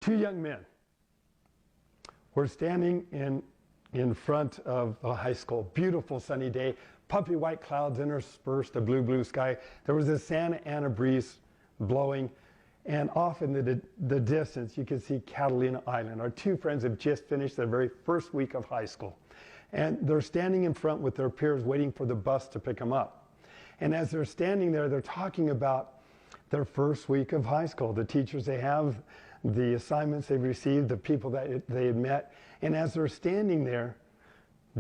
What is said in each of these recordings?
Two young men were standing in front of the high school. Beautiful sunny day, puffy white clouds interspersed a blue sky. There was a Santa Ana breeze blowing, and off in the distance you could see Catalina Island. Our two friends have just finished their very first week of high school, and they're standing in front with their peers waiting for the bus to pick them up. And as they're standing there, they're talking about their first week of high school, the teachers they have, the assignments they've received, the people that they had met. And as they're standing there,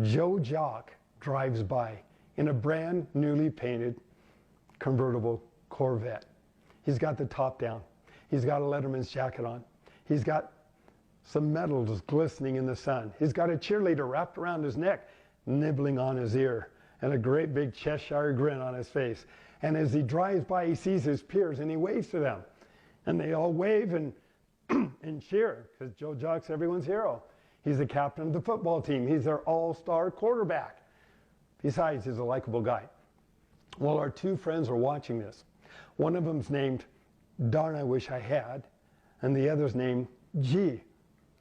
Joe Jock drives by in a brand newly painted convertible Corvette. He's got the top down. He's got a Letterman's jacket on. He's got some medals glistening in the sun. He's got a cheerleader wrapped around his neck, nibbling on his ear, and a great big Cheshire grin on his face. And as he drives by, he sees his peers and he waves to them. And they all wave and cheer, because Joe Jock's everyone's hero. He's the captain of the football team. He's their all-star quarterback. Besides, he's a likable guy. Well, our two friends are watching this. One of them's named Darn I Wish I Had, and the other's named Gee,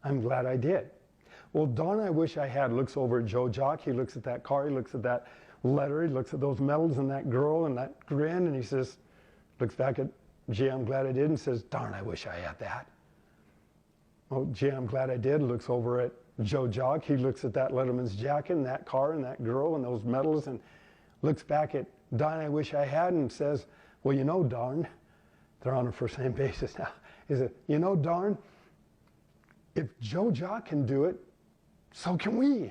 I'm Glad I Did. Well, Darn I Wish I Had looks over at Joe Jock. He looks at that car. He looks at that letter. He looks at those medals and that girl and that grin, and he says, looks back at Gee, I'm Glad I Did, and says, Darn I Wish I Had that. Oh, Gee, I'm Glad I Did looks over at Joe Jock. He looks at that Letterman's jacket and that car and that girl and those medals, and looks back at Darn I Wish I Had and says, well, you know, darn, they're on a first name basis now. He said, you know, darn, if Joe Jock can do it, so can we.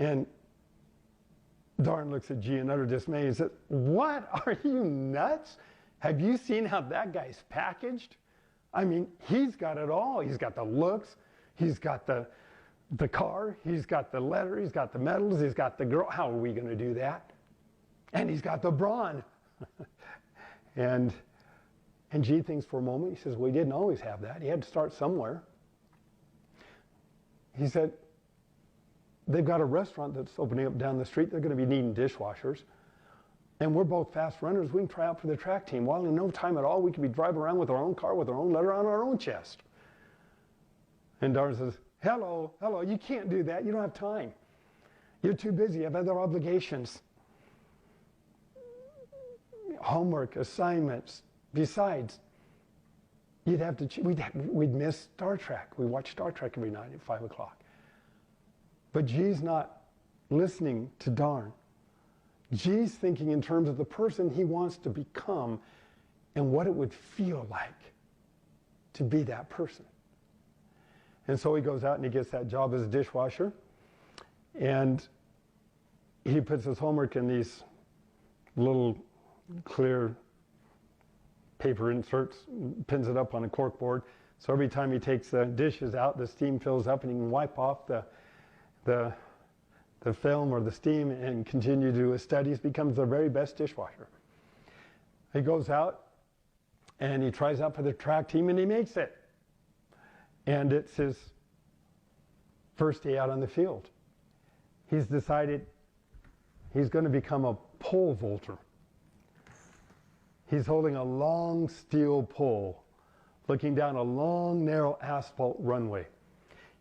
And Darn looks at G in utter dismay and says, what, are you nuts? Have you seen how that guy's packaged? I mean, he's got it all. He's got the looks, he's got the car, he's got the letter, he's got the medals, he's got the girl. How are we going to do that? And he's got the brawn. and G thinks for a moment. He says, well, he didn't always have that. He had to start somewhere. He said, they've got a restaurant that's opening up down the street. They're going to be needing dishwashers. And we're both fast runners. We can try out for the track team. While in no time at all, we could be driving around with our own car, with our own letter on our own chest. And Darn says, hello, you can't do that. You don't have time. You're too busy. You have other obligations. Homework, assignments. Besides, we'd miss Star Trek. We watch Star Trek every night at 5 o'clock. But G's not listening to Darn. G's thinking in terms of the person he wants to become and what it would feel like to be that person. And so he goes out and he gets that job as a dishwasher, and he puts his homework in these little clear paper inserts, pins it up on a cork board. So every time he takes the dishes out, the steam fills up and he can wipe off the film or the steam and continue to do his studies, becomes the very best dishwasher. He goes out and he tries out for the track team and he makes it. And it's his first day out on the field. He's decided he's going to become a pole vaulter. He's holding a long steel pole, looking down a long, narrow asphalt runway.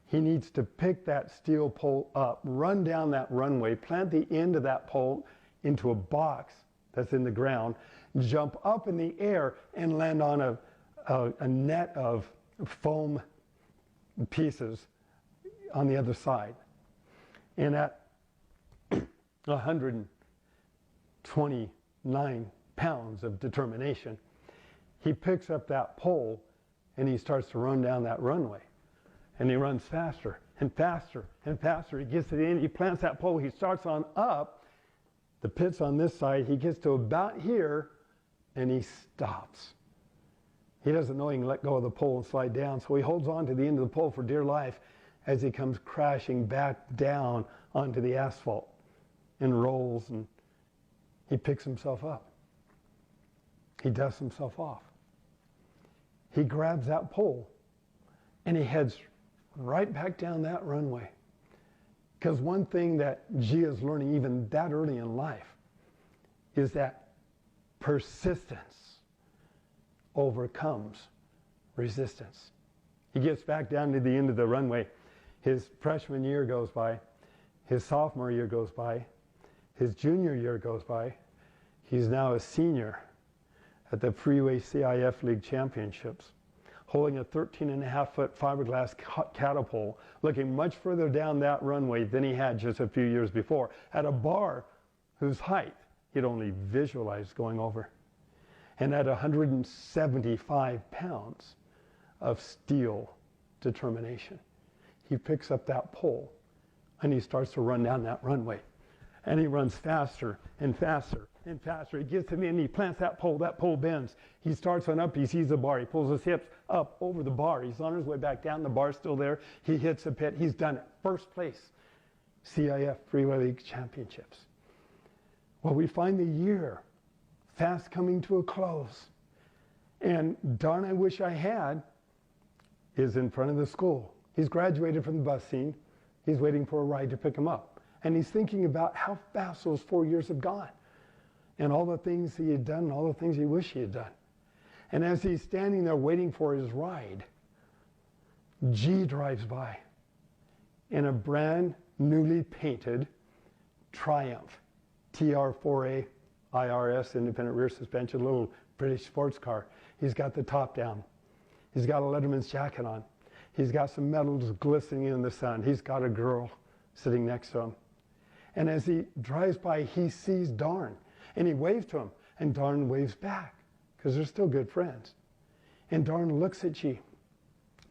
He needs to pick that steel pole up, run down that runway, plant the end of that pole into a box that's in the ground, jump up in the air, and land on a net of foam pieces on the other side. And at 129 pounds of determination, he picks up that pole and he starts to run down that runway. And he runs faster and faster and faster. He gets to the end, he plants that pole, he starts on up, the pit's on this side, he gets to about here, and he stops. He doesn't know he can let go of the pole and slide down, so he holds on to the end of the pole for dear life as he comes crashing back down onto the asphalt and rolls, and he picks himself up. He dusts himself off. He grabs that pole and he heads right back down that runway. Because one thing that G is learning even that early in life is that persistence overcomes resistance. He gets back down to the end of the runway. His freshman year goes by. His sophomore year goes by. His junior year goes by. He's now a senior at the Freeway CIF League Championships, holding a 13.5-foot fiberglass catapult, looking much further down that runway than he had just a few years before, at a bar whose height he'd only visualized going over. And at 175 pounds of steel determination, he picks up that pole and he starts to run down that runway. And he runs faster and faster and faster. He gets to the end, he plants that pole bends. He starts on up, he sees the bar, he pulls his hips up over the bar. He's on his way back down, the bar's still there. He hits the pit, he's done it. First place, CIF Freeway League Championships. Well, we find the year fast coming to a close. And darn, I wish I had is in front of the school. He's graduated from the bus scene. He's waiting for a ride to pick him up. And he's thinking about how fast those 4 years have gone and all the things he had done and all the things he wished he had done. And as he's standing there waiting for his ride, G drives by in a brand newly painted Triumph TR4A IRS independent rear suspension, little British sports car. He's got the top down. He's got a Letterman's jacket on. He's got some medals glistening in the sun. He's got a girl sitting next to him. And as he drives by, he sees Darn. And he waves to him. And Darn waves back, because they're still good friends. And Darn looks at G.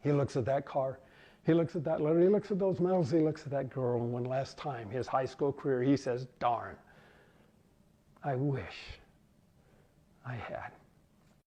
He looks at that car. He looks at that letter. He looks at those medals. He looks at that girl. And one last time, his high school career, he says, darn, I wish I had.